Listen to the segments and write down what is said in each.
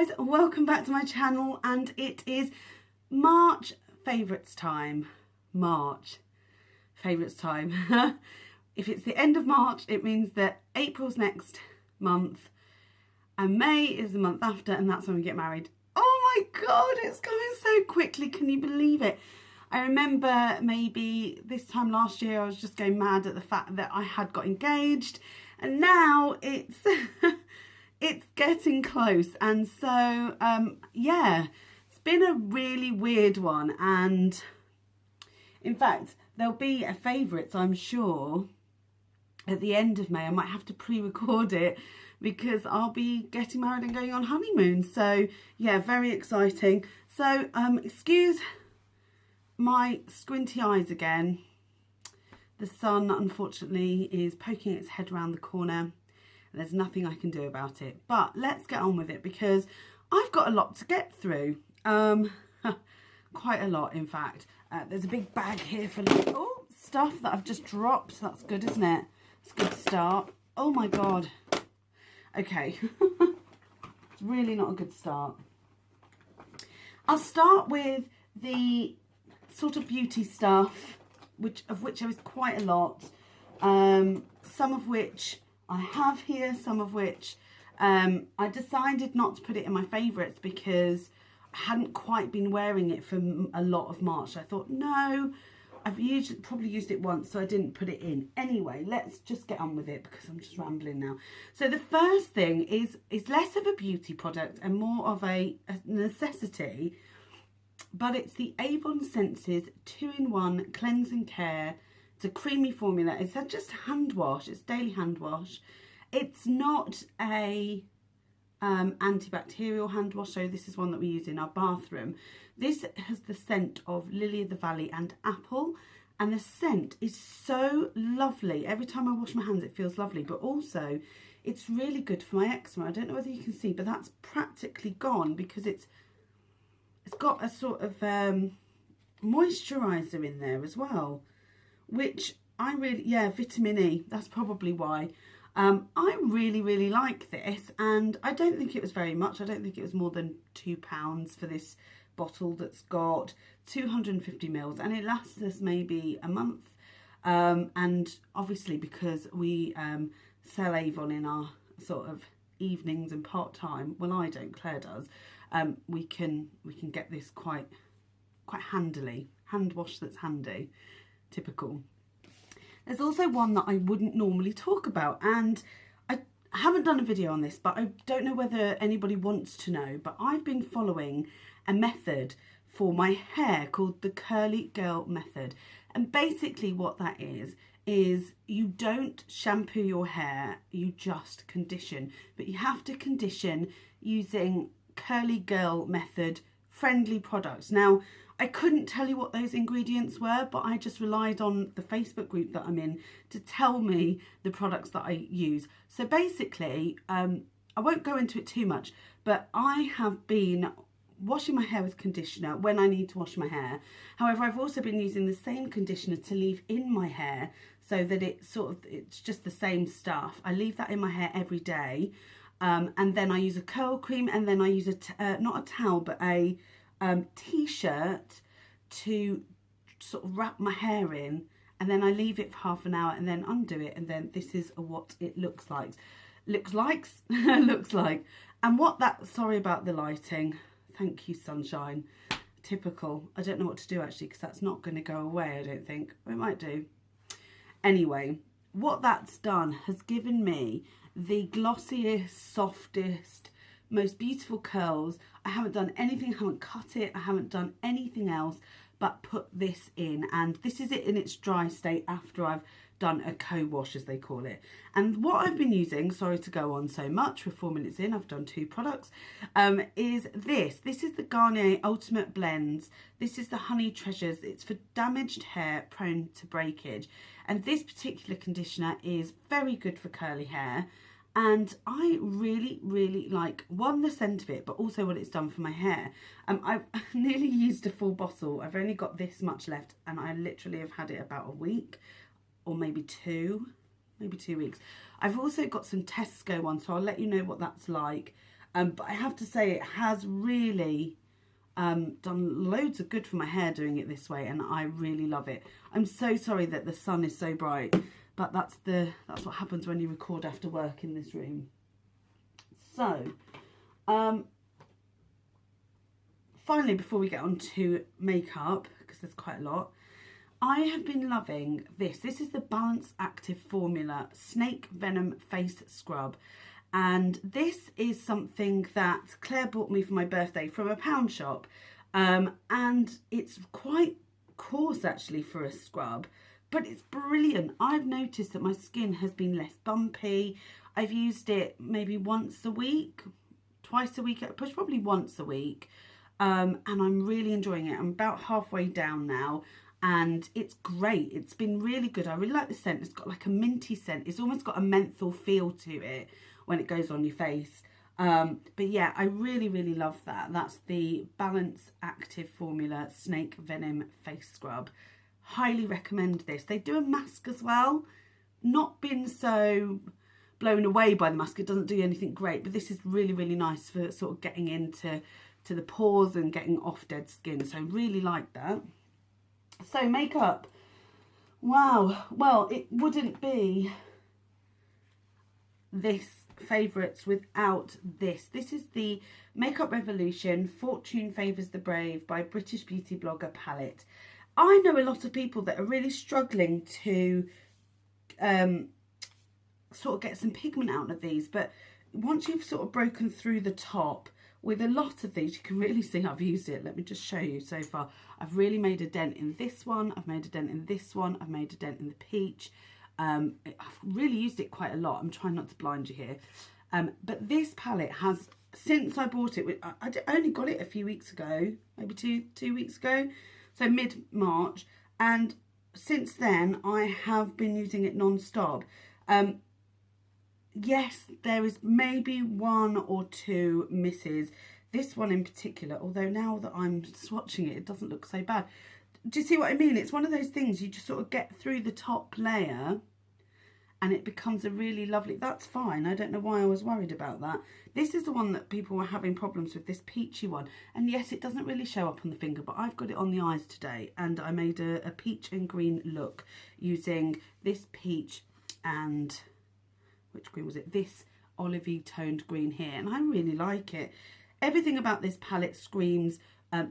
guys, welcome back to my channel, and it is March favourites time. March favourites time. If it's the end of March, it means that April's next month and May is the month after, and that's when we get married. Oh my god, it's going so quickly, can you believe it? I remember maybe this time last year I was just going mad at the fact that I had got engaged, and now it's it's getting close. And so yeah, it's been a really weird one, and in fact there'll be a favourites, I'm sure, at the end of May. I might have to pre-record it because I'll be getting married and going on honeymoon. So yeah, very exciting. So excuse my squinty eyes again. The sun unfortunately is poking its head around the corner and there's nothing I can do about it. But let's get on with it because I've got a lot to get through. Quite a lot, in fact. There's a big bag here for stuff that I've just dropped. That's good, isn't it? It's a good start. Oh my god. Okay. It's really not a good start. I'll start with the sort of beauty stuff, of which there is quite a lot. Some of which I have here, some of which I decided not to put it in my favourites because I hadn't quite been wearing it for a lot of March. I thought, no, I've probably used it once, so I didn't put it in. Anyway, let's just get on with it because I'm just rambling now. So the first thing is less of a beauty product and more of a necessity, but it's the Avon Senses 2-in-1 Cleansing Care. It's a creamy formula. It's just hand wash. It's daily hand wash. It's not a antibacterial hand wash, so this is one that we use in our bathroom. This has the scent of Lily of the Valley and apple, and the scent is so lovely. Every time I wash my hands it feels lovely, but also it's really good for my eczema. I don't know whether you can see, but that's practically gone because it's got a sort of moisturiser in there as well, which I really, yeah, vitamin E, that's probably why. I really like this, and I don't think it was very much. I don't think it was more than £2 for this bottle that's got 250 mils, and it lasts us maybe a month. And obviously because we sell Avon in our sort of evenings and part-time, well, I don't, Claire does, we can get this quite handily. Hand wash that's handy, typical. There's also one that I wouldn't normally talk about, and I haven't done a video on this, but I don't know whether anybody wants to know, but I've been following a method for my hair called the Curly Girl method. And basically what that is you don't shampoo your hair, you just condition, but you have to condition using Curly Girl method friendly products. Now, I couldn't tell you what those ingredients were, but I just relied on the Facebook group that I'm in to tell me the products that I use. So basically, I won't go into it too much, but I have been washing my hair with conditioner when I need to wash my hair. However, I've also been using the same conditioner to leave in my hair so that it's just the same stuff. I leave that in my hair every day. And then I use a curl cream, and then I use not a towel, but a t-shirt to sort of wrap my hair in, and then I leave it for half an hour and then undo it, and then this is what it looks like. Looks like. And what that, sorry about the lighting, thank you sunshine, typical. I don't know what to do actually because that's not going to go away, I don't think. It might do. Anyway, what that's done has given me the glossiest, softest, most beautiful curls. I haven't done anything, I haven't cut it, I haven't done anything else but put this in, and this is it in its dry state after I've done a co-wash, as they call it. And what I've been using, sorry to go on so much, we're 4 minutes in, I've done 2 products, is this. This is the Garnier Ultimate Blends. This is the Honey Treasures. It's for damaged hair prone to breakage, and this particular conditioner is very good for curly hair. And I really like, one, the scent of it, but also what it's done for my hair. I've nearly used a full bottle. I've only got this much left, and I literally have had it about a week, or maybe 2 weeks. I've also got some Tesco ones, so I'll let you know what that's like. But I have to say it has really done loads of good for my hair doing it this way, and I really love it. I'm so sorry that the sun is so bright, but that's what happens when you record after work in this room. So finally, before we get on to makeup, because there's quite a lot, I have been loving this. This is the Balance Active Formula Snake Venom Face Scrub. And this is something that Claire bought me for my birthday from a pound shop. And it's quite coarse actually for a scrub, but it's brilliant. I've noticed that my skin has been less bumpy. I've used it maybe once a week, twice a week, probably once a week. And I'm really enjoying it. I'm about halfway down now. And it's great. It's been really good. I really like the scent. It's got like a minty scent. It's almost got a menthol feel to it when it goes on your face. But yeah, I really, really love that. That's the Balance Active Formula Snake Venom Face Scrub. Highly recommend this. They do a mask as well. Not been so blown away by the mask. It doesn't do anything great, but this is really, really nice for sort of getting into the pores and getting off dead skin. So really like that. So makeup, wow, well, it wouldn't be this favourites without this. This is the Makeup Revolution Fortune Favours the Brave by British beauty blogger palette. I know a lot of people that are really struggling to sort of get some pigment out of these, but once you've sort of broken through the top, with a lot of these, you can really see I've used it. Let me just show you so far. I've really made a dent in this one. I've made a dent in this one. I've made a dent in the peach. I've really used it quite a lot. I'm trying not to blind you here. But this palette has, since I bought it, I only got it a few weeks ago, maybe two weeks ago. So mid-March. And since then, I have been using it non-stop. Yes, there is maybe one or two misses. This one in particular, although now that I'm swatching it, it doesn't look so bad. Do you see what I mean? It's one of those things you just sort of get through the top layer and it becomes a really lovely... That's fine. I don't know why I was worried about that. This is the one that people were having problems with, this peachy one. And yes, it doesn't really show up on the finger, but I've got it on the eyes today. And I made a peach and green look using this peach and... which green was it? This olivey toned green here, and I really like it. Everything about this palette screams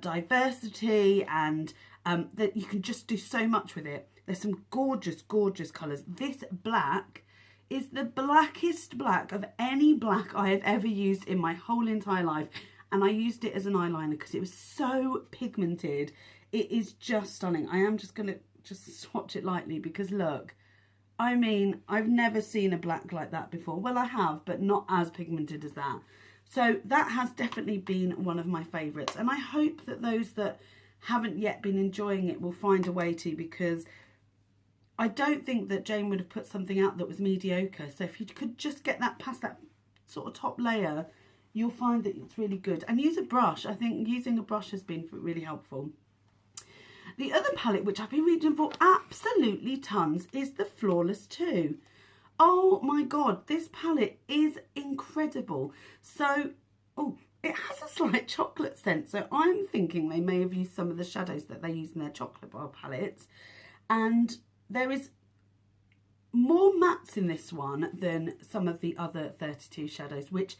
diversity, and that you can just do so much with it. There's some gorgeous, gorgeous colours. This black is the blackest black of any black I have ever used in my whole entire life, and I used it as an eyeliner because it was so pigmented. It is just stunning. I am just going to just swatch it lightly because look, I mean, I've never seen a black like that before. Well, I have, but not as pigmented as that. So that has definitely been one of my favourites. And I hope that those that haven't yet been enjoying it will find a way to, because I don't think that Jane would have put something out that was mediocre. So if you could just get that past that sort of top layer, you'll find that it's really good. And use a brush. I think using a brush has been really helpful. The other palette, which I've been reading for absolutely tons, is the Flawless 2. Oh my God, this palette is incredible. So, oh, it has a slight chocolate scent. So I'm thinking they may have used some of the shadows that they use in their chocolate bar palettes. And there is more mattes in this one than some of the other 32 shadows, which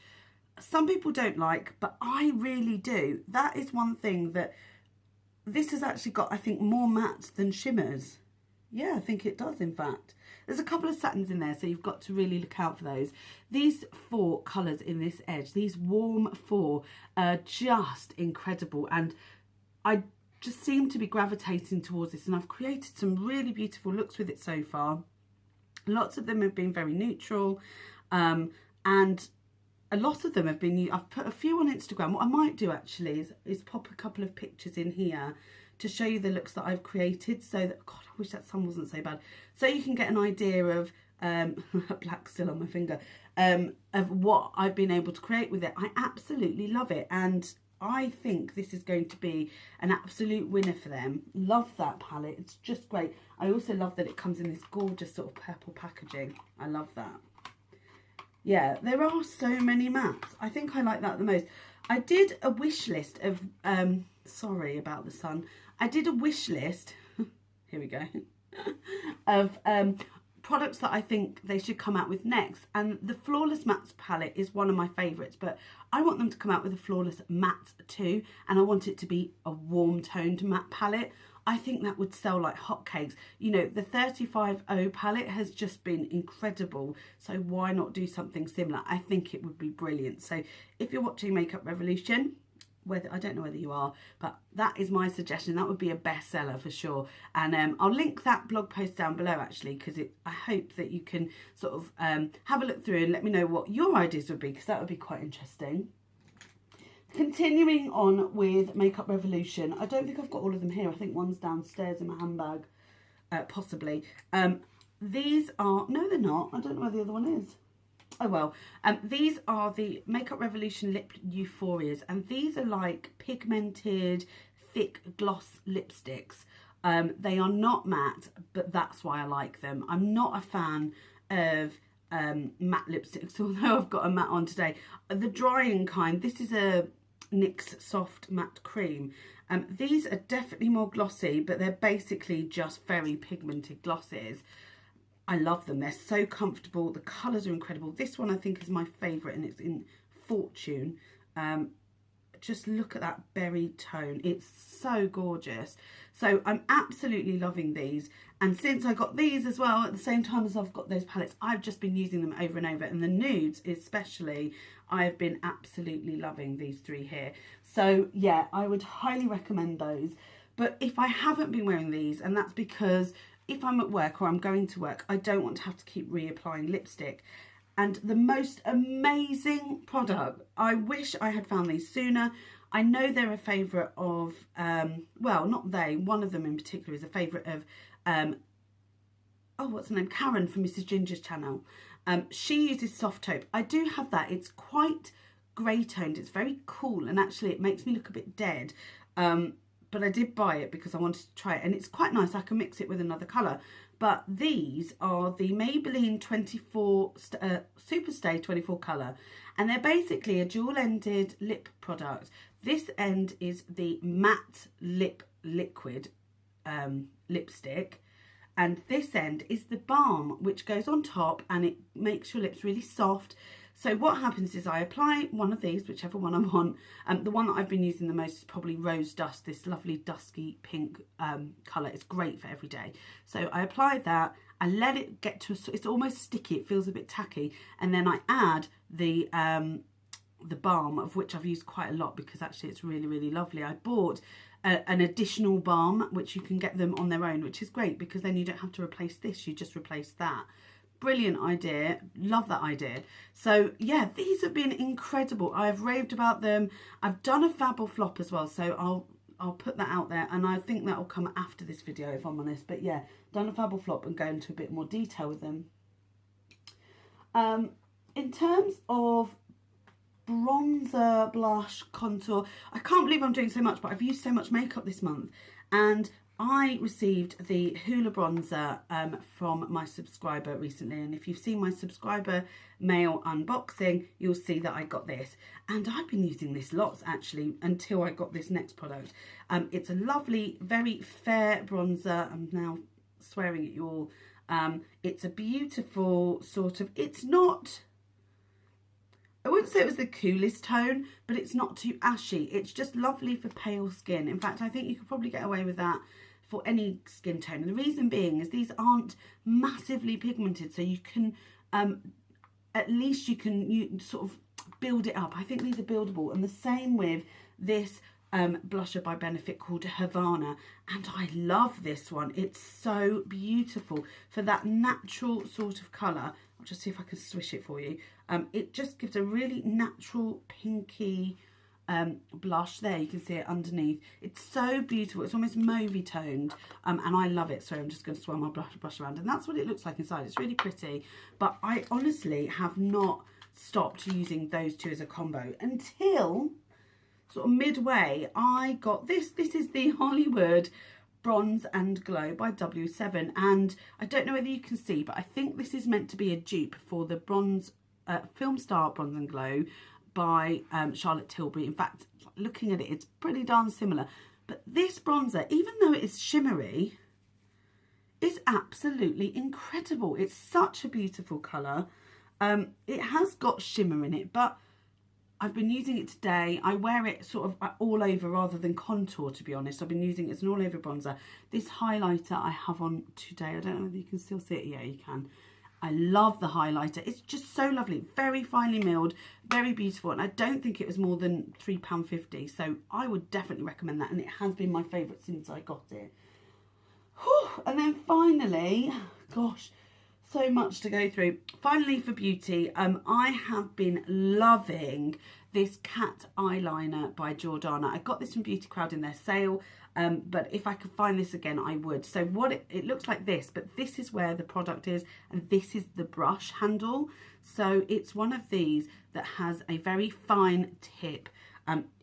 some people don't like, but I really do. That is one thing that... This has actually got, I think, more mattes than shimmers. Yeah, I think it does, in fact. There's a couple of satins in there, so you've got to really look out for those. These 4 colours in this edge, these warm 4, are just incredible. And I just seem to be gravitating towards this. And I've created some really beautiful looks with it so far. Lots of them have been very neutral. And a lot of them have been, I've put a few on Instagram. What I might do actually is pop a couple of pictures in here to show you the looks that I've created, so that, God, I wish that sun wasn't so bad, so you can get an idea of, black still on my finger, of what I've been able to create with it. I absolutely love it, and I think this is going to be an absolute winner for them. Love that palette, it's just great. I also love that it comes in this gorgeous sort of purple packaging. I love that. Yeah, there are so many mattes. I think I like that the most. I did a wish list of, sorry about the sun. I did a wish list, here we go, of products that I think they should come out with next. And the Flawless Mattes palette is one of my favourites, but I want them to come out with a Flawless Matte too. And I want it to be a warm toned matte palette. I think that would sell like hotcakes. You know, the 35O palette has just been incredible. So why not do something similar? I think it would be brilliant. So if you're watching Makeup Revolution, whether I don't know whether you are, but that is my suggestion. That would be a bestseller for sure. And I'll link that blog post down below actually, because I hope that you can sort of have a look through and let me know what your ideas would be, because that would be quite interesting. Continuing on with Makeup Revolution, I don't think I've got all of them here. I think one's downstairs in my handbag, possibly. These are, no they're not, I don't know where the other one is. Oh well, these are the Makeup Revolution Lip Euphorias, and these are like pigmented, thick gloss lipsticks. They are not matte, but that's why I like them. I'm not a fan of matte lipsticks, although I've got a matte on today. The drying kind, this is a NYX Soft Matte Cream. These are definitely more glossy, but they're basically just very pigmented glosses. I love them. They're so comfortable. The colours are incredible. This one I think is my favourite, and it's in Fortune. Just look at that berry tone. It's so gorgeous. So I'm absolutely loving these. And since I got these as well, at the same time as I've got those palettes, I've just been using them over and over. And the nudes especially, I've been absolutely loving these three here. So yeah, I would highly recommend those. But if I haven't been wearing these, and that's because if I'm at work or I'm going to work, I don't want to have to keep reapplying lipstick. And the most amazing product, I wish I had found these sooner. I know they're a favourite of, well, not they, one of them in particular is a favourite of, oh, what's her name? Karen from Mrs. Ginger's channel. She uses Soft Taupe. I do have that. It's quite grey toned. It's very cool, and actually it makes me look a bit dead. But I did buy it because I wanted to try it, and it's quite nice. I can mix it with another colour. But these are the Maybelline 24 Superstay 24 colour, and they're basically a dual-ended lip product. This end is the matte lip liquid lipstick, and this end is the balm, which goes on top, and it makes your lips really soft. So what happens is I apply one of these, whichever one I want. The one that I've been using the most is probably Rose Dust, this lovely dusky pink colour. It's great for every day. So I apply that, I let it get to, it's almost sticky, it feels a bit tacky. And then I add the balm, of which I've used quite a lot because actually it's really, really lovely. I bought an additional balm, which you can get them on their own, which is great because then you don't have to replace this, you just replace that. Brilliant idea, love that idea. So yeah, these have been incredible. I've raved about them. I've done a fab or flop as well, so I'll put that out there, and I think that will come after this video if I'm honest. But yeah, done a fab or flop and go into a bit more detail with them. In terms of bronzer, blush, contour, I can't believe I'm doing so much, but I've used so much makeup this month, and I received the Hoola bronzer from my subscriber recently, and if you've seen my subscriber mail unboxing, you'll see that I got this, and I've been using this lots actually until I got this next product. It's a lovely, very fair bronzer. I'm now swearing at you all. It's a beautiful sort of, it's not, I wouldn't say it was the coolest tone, but it's not too ashy. It's just lovely for pale skin. In fact, I think you could probably get away with that for any skin tone. And the reason being is these aren't massively pigmented, so you can, at least you can sort of build it up. I think these are buildable. And the same with this blusher by Benefit called Havana, and I love this one. It's so beautiful for that natural sort of colour. I'll just see if I can swish it for you. It just gives a really natural pinky blush. There, you can see it underneath. It's so beautiful. It's almost mauvey toned, and I love it. So I'm just going to swirl my brush around, and that's what it looks like inside. It's really pretty, but I honestly have not stopped using those two as a combo until sort of midway. I got this. This is the Hollywood Bronze and Glow by W7, and I don't know whether you can see, but I think this is meant to be a dupe for the bronze Film Star Bronze and Glow by Charlotte Tilbury. In fact, looking at it, it's pretty darn similar. But this bronzer, even though it is shimmery, is absolutely incredible. It's such a beautiful colour. It has got shimmer in it, but I've been using it today. I wear it sort of all over rather than contour, to be honest. I've been using it as an all over bronzer. This highlighter I have on today, I don't know whether you can still see it. Yeah, you can. I love the highlighter. It's just so lovely. Very finely milled, very beautiful. And I don't think it was more than £3.50. So I would definitely recommend that. And it has been my favourite since I got it. Whew. And then finally, gosh, so much to go through. Finally, for beauty, I have been loving this cat eyeliner by Jordana. I got this from Beauty Crowd in their sale, but if I could find this again, I would. So what it looks like this, but this is where the product is, and this is the brush handle. So it's one of these that has a very fine tip.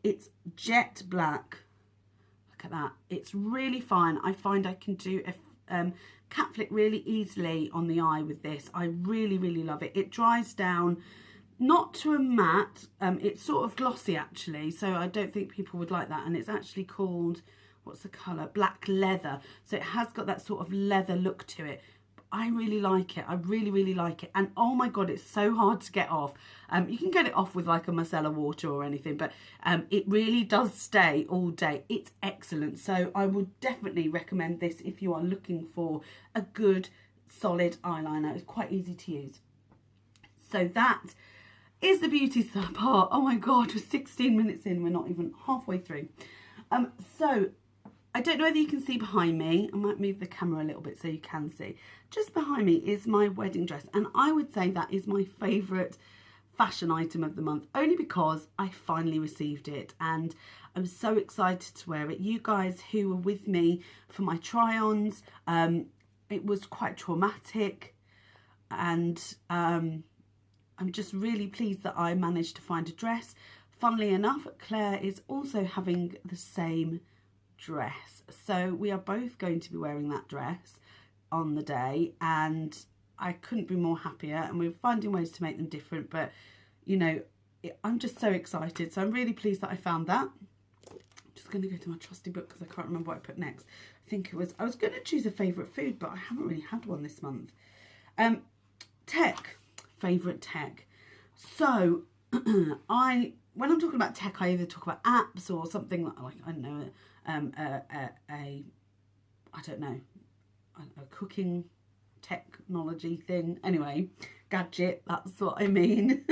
It's jet black. Look at that. It's really fine. I find I can do a cat flick really easily on the eye with this. I really, really love it. It dries down not to a matte. It's sort of glossy actually, so I don't think people would like that. And it's actually called, what's the colour? Black leather. So it has got that sort of leather look to it. I really like it. I really, really like it. And oh my God, it's so hard to get off. You can get it off with like a micellar water or anything, but it really does stay all day. It's excellent. So I would definitely recommend this if you are looking for a good, solid eyeliner. It's quite easy to use. So that is the beauty part. Oh my God, we're 16 minutes in. We're not even halfway through. So I don't know whether you can see behind me. I might move the camera a little bit so you can see. Just behind me is my wedding dress, and I would say that is my favourite fashion item of the month, only because I finally received it and I'm so excited to wear it. You guys who were with me for my try-ons, it was quite traumatic, and I'm just really pleased that I managed to find a dress. Funnily enough, Claire is also having the same dress, so we are both going to be wearing that dress on the day, and I couldn't be more happier. And we're finding ways to make them different, but you know, I'm just so excited. So I'm really pleased that I found that. I'm just going to go to my trusty book because I can't remember what I put next. I was going to choose a favourite food, but I haven't really had one this month. Tech, favourite tech. So when I'm talking about tech, I either talk about apps or something like I don't know, I don't know, a cooking technology thing. Anyway, gadget, that's what I mean.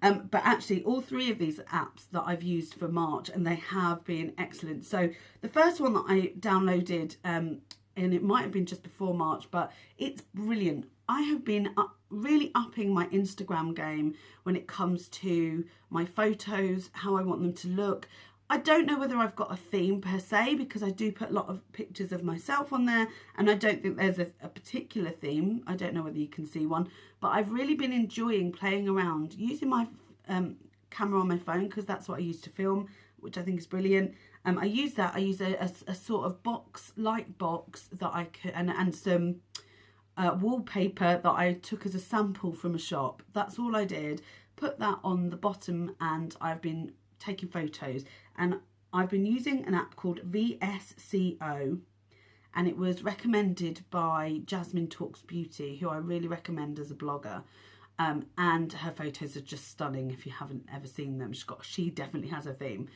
But actually all three of these apps that I've used for March, and they have been excellent. So the first one that I downloaded, and it might have been just before March, but it's brilliant. I have been really upping my Instagram game when it comes to my photos, how I want them to look. I don't know whether I've got a theme per se, because I do put a lot of pictures of myself on there, and I don't think there's a particular theme. I don't know whether you can see one, but I've really been enjoying playing around using my camera on my phone, because that's what I use to film, which I think is brilliant. I use that. I use a sort of light box that I could, and some wallpaper that I took as a sample from a shop. That's all I did. Put that on the bottom, and I've been taking photos, and I've been using an app called VSCO, and it was recommended by Jasmine Talks Beauty, who I really recommend as a blogger, and her photos are just stunning if you haven't ever seen them. She definitely has a theme,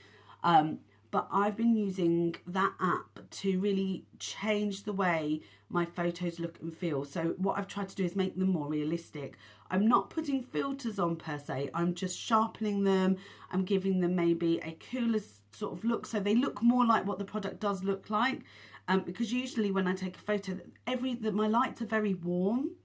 but I've been using that app to really change the way my photos look and feel. So what I've tried to do is make them more realistic. I'm not putting filters on per se, I'm just sharpening them. I'm giving them maybe a cooler sort of look, so they look more like what the product does look like. Because usually when I take a photo, my lights are very warm,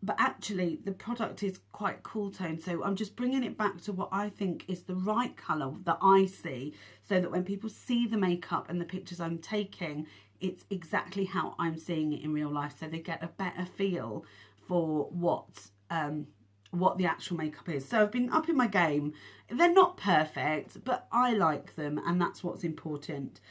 but actually the product is quite cool tone. So I'm just bringing it back to what I think is the right colour that I see, so that when people see the makeup and the pictures I'm taking, it's exactly how I'm seeing it in real life, so they get a better feel for what the actual makeup is. So I've been upping my game. They're not perfect, but I like them, and that's what's important.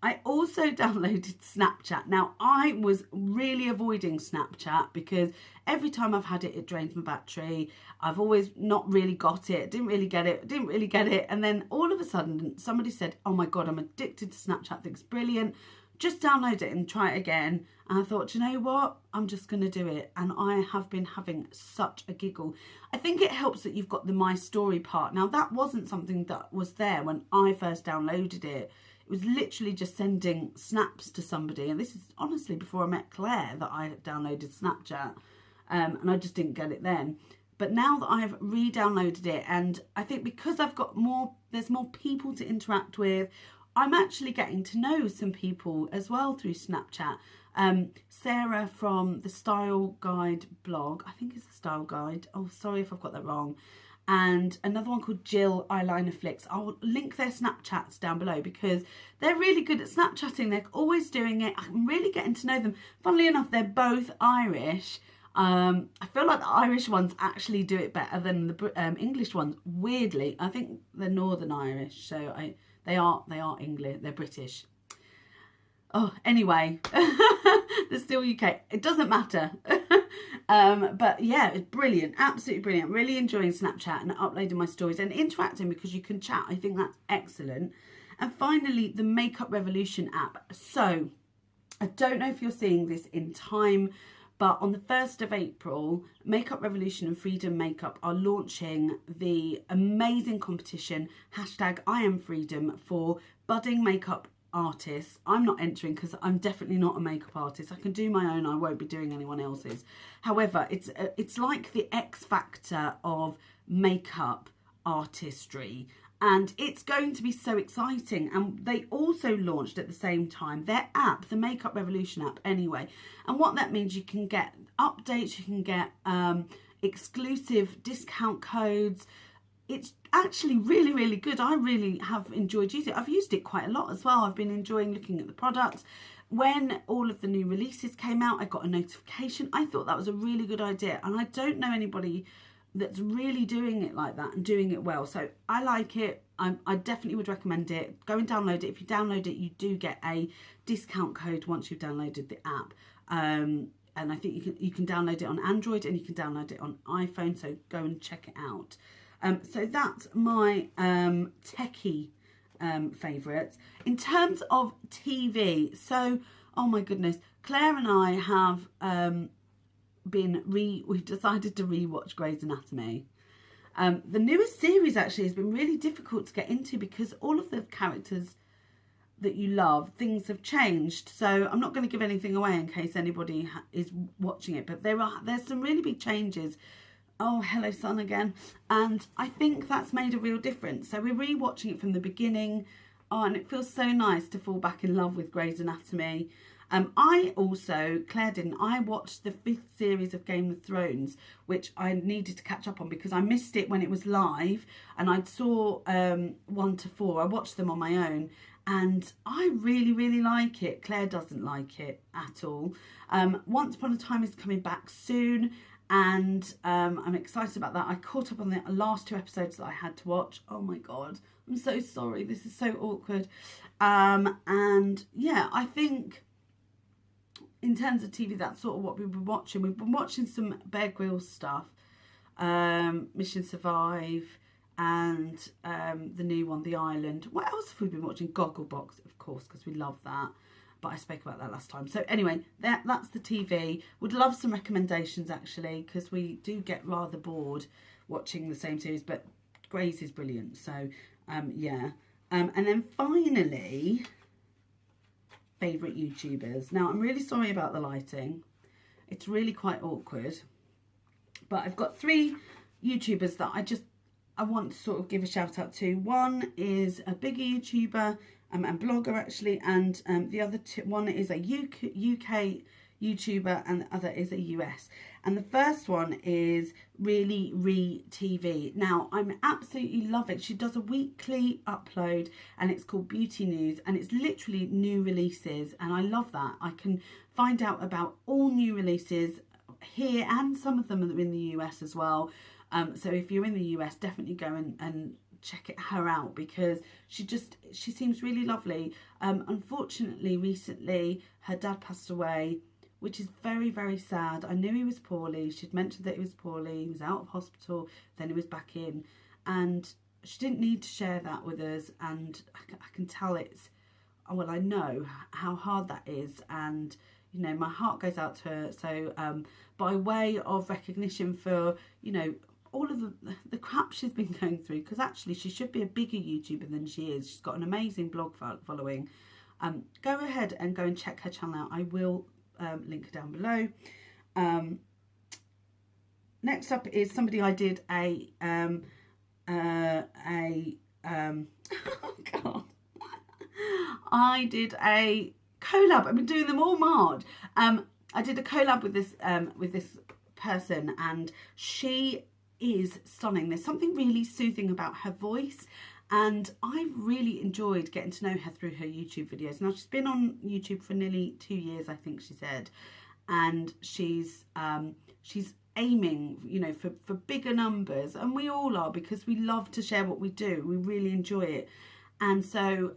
I also downloaded Snapchat. Now, I was really avoiding Snapchat because every time I've had it, it drains my battery. I've always not really got it, didn't really get it. And then all of a sudden, somebody said, oh my God, I'm addicted to Snapchat. I think it's brilliant. Just download it and try it again. And I thought, you know what? I'm just going to do it. And I have been having such a giggle. I think it helps that you've got the My Story part. Now, that wasn't something that was there when I first downloaded it. It was literally just sending snaps to somebody. And this is honestly before I met Claire that I downloaded Snapchat. And I just didn't get it then. But now that I've re-downloaded it, and I think because I've got there's more people to interact with, I'm actually getting to know some people as well through Snapchat. Sarah from the Style Guide blog, I think it's the Style Guide. Oh, sorry if I've got that wrong. And another one called Jill Eyeliner Flicks. I'll link their Snapchats down below because they're really good at Snapchatting. They're always doing it. I'm really getting to know them. Funnily enough, they're both Irish. I feel like the Irish ones actually do it better than the English ones. Weirdly, I think they're Northern Irish, so they are English. They're British. Oh, anyway, they're still UK. It doesn't matter. But yeah, it's brilliant. Absolutely brilliant. Really enjoying Snapchat and uploading my stories and interacting because you can chat. I think that's excellent. And finally, the Makeup Revolution app. So I don't know if you're seeing this in time, but on the 1st of April, Makeup Revolution and Freedom Makeup are launching the amazing competition, #IamFreedom, for budding makeup artists. I'm not entering because I'm definitely not a makeup artist. I can do my own. I won't be doing anyone else's. However, it's like the X factor of makeup artistry. And it's going to be so exciting. And they also launched at the same time their app, the Makeup Revolution app anyway. And what that means, you can get updates, you can get exclusive discount codes. It's actually really, really good. I really have enjoyed using it. I've used it quite a lot as well. I've been enjoying looking at the products. When all of the new releases came out, I got a notification. I thought that was a really good idea. And I don't know anybody that's really doing it like that and doing it well. So I like it. I definitely would recommend it. Go and download it. If you download it, you do get a discount code once you've downloaded the app. And I think you can download it on Android and you can download it on iPhone. So go and check it out. So that's my techie favourites. In terms of TV, so, oh my goodness, Claire and I have we decided to re-watch Grey's Anatomy. The newest series actually has been really difficult to get into because all of the characters that you love, things have changed. So I'm not going to give anything away in case anybody is watching it, but there's some really big changes. Oh, hello sun again. And I think that's made a real difference. So we're re-watching it from the beginning. Oh, and it feels so nice to fall back in love with Grey's Anatomy. I also, Claire didn't, I watched the 5th series of Game of Thrones, which I needed to catch up on because I missed it when it was live, and I saw 1 to 4. I watched them on my own, and I really, really like it. Claire doesn't like it at all. Once Upon a Time is coming back soon, and I'm excited about that. I caught up on the last 2 episodes that I had to watch. Oh my God, I'm so sorry. This is so awkward. And yeah, I think in terms of TV, that's sort of what we've been watching. We've been watching some Bear Grylls stuff, Mission Survive, and the new one, The Island. What else have we been watching? Gogglebox, of course, because we love that. But I spoke about that last time. So anyway, that's the TV. Would love some recommendations, actually, because we do get rather bored watching the same series. But Grey's is brilliant. So, yeah. And then finally, favourite YouTubers. Now, I'm really sorry about the lighting. It's really quite awkward. But I've got 3 YouTubers that I want to sort of give a shout out to. One is a bigger YouTuber and blogger, actually, and the other one is a UK YouTuber and the other is a US. And the first one is Really TV. Now, I'm absolutely love it. She does a weekly upload and it's called Beauty News, and it's literally new releases, and I love that. I can find out about all new releases here, and some of them are in the US as well. So if you're in the US, definitely go and check her out, because she seems really lovely. Unfortunately, recently her dad passed away, which is very, very sad. I knew he was poorly. She'd mentioned that he was poorly. He was out of hospital, then he was back in, and she didn't need to share that with us. And I can tell it's, well, I know how hard that is, and you know, my heart goes out to her. So by way of recognition for, you know, all of the crap she's been going through, because actually she should be a bigger YouTuber than she is. She's got an amazing blog following. Go ahead and go and check her channel out. I will link her down below. Next up is somebody I did a oh God. I did a collab. I've been doing them all March. I did a collab with this person, and she is stunning. There's something really soothing about her voice, and I've really enjoyed getting to know her through her YouTube videos. Now, she's been on YouTube for nearly 2 years, I think she said, and she's aiming, you know, for bigger numbers, and we all are, because we love to share what we do. We really enjoy it. And so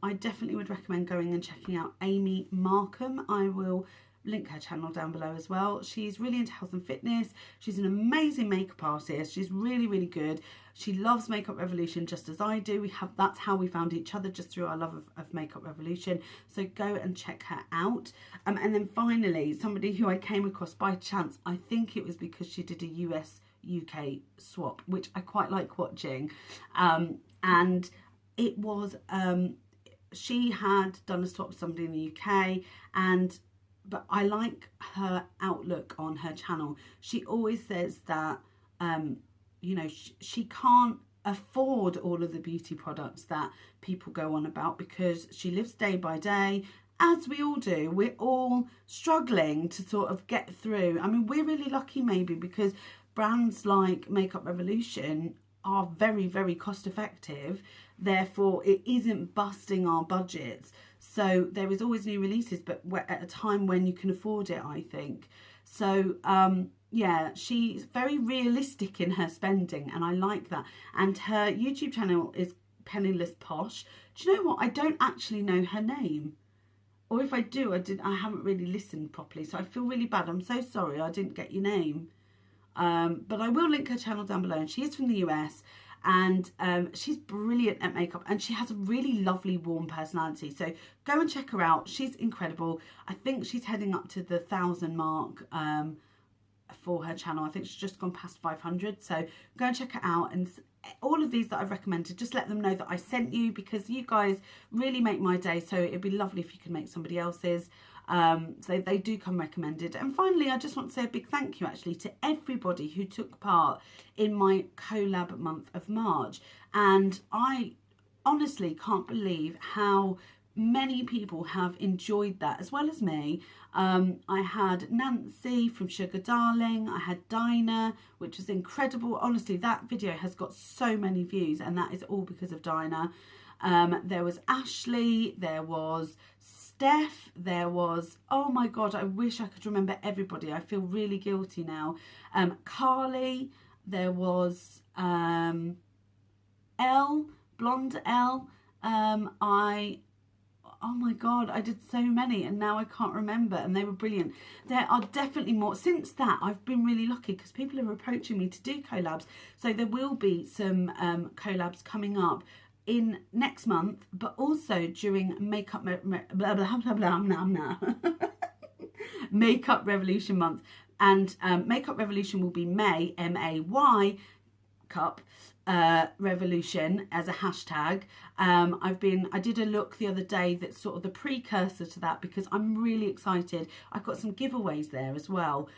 I definitely would recommend going and checking out Amy Markham. I will link her channel down below as well. She's really into health and fitness. She's an amazing makeup artist. She's really, really good. She loves Makeup Revolution just as I do. That's how we found each other, just through our love of Makeup Revolution. So go and check her out. And then finally, somebody who I came across by chance, I think it was because she did a US UK swap, which I quite like watching. And it was, she had done a swap with somebody in the UK, but I like her outlook on her channel. She always says that, you know, she can't afford all of the beauty products that people go on about, because she lives day by day, as we all do. We're all struggling to sort of get through. I mean, we're really lucky maybe, because brands like Makeup Revolution are very, very cost effective. Therefore, it isn't busting our budgets. So there is always new releases, but at a time when you can afford it, I think. So, yeah, she's very realistic in her spending, and I like that. And her YouTube channel is Penniless Posh. Do you know what? I don't actually know her name. Or if I do, I haven't really listened properly. So I feel really bad. I'm so sorry I didn't get your name. But I will link her channel down below, and she is from the US, and she's brilliant at makeup, and she has a really lovely warm personality. So go and check her out. She's incredible. I think she's heading up to the 1,000 mark for her channel. I think she's just gone past 500. So go and check her out, and all of these that I've recommended, just let them know that I sent you, because you guys really make my day. So it'd be lovely if you could make somebody else's. So they do come recommended. And finally, I just want to say a big thank you actually to everybody who took part in my collab month of March. And I honestly can't believe how many people have enjoyed that, as well as me. I had Nancy from Sugar Darling. I had Dinah, which was incredible. Honestly, that video has got so many views, and that is all because of Dinah. There was Ashley, there was Steph, there was, oh my God, I wish I could remember everybody. I feel really guilty now. Carly, there was Elle, Blonde Elle. Oh my God, I did so many, and now I can't remember, and they were brilliant. There are definitely more. Since that, I've been really lucky, because people are approaching me to do collabs. So there will be some collabs coming up in next month, but also during Makeup Makeup Revolution month. And Makeup Revolution will be May, M-A-Y, Cup Revolution as a hashtag. I did a look the other day that's sort of the precursor to that, because I'm really excited. I've got some giveaways there as well,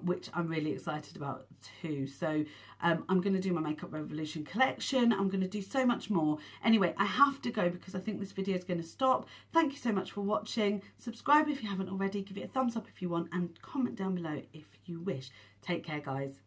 which I'm really excited about too. So I'm going to do my Makeup Revolution collection. I'm going to do so much more. Anyway, I have to go, because I think this video is going to stop. Thank you so much for watching. Subscribe if you haven't already. Give it a thumbs up if you want, and comment down below if you wish. Take care, guys.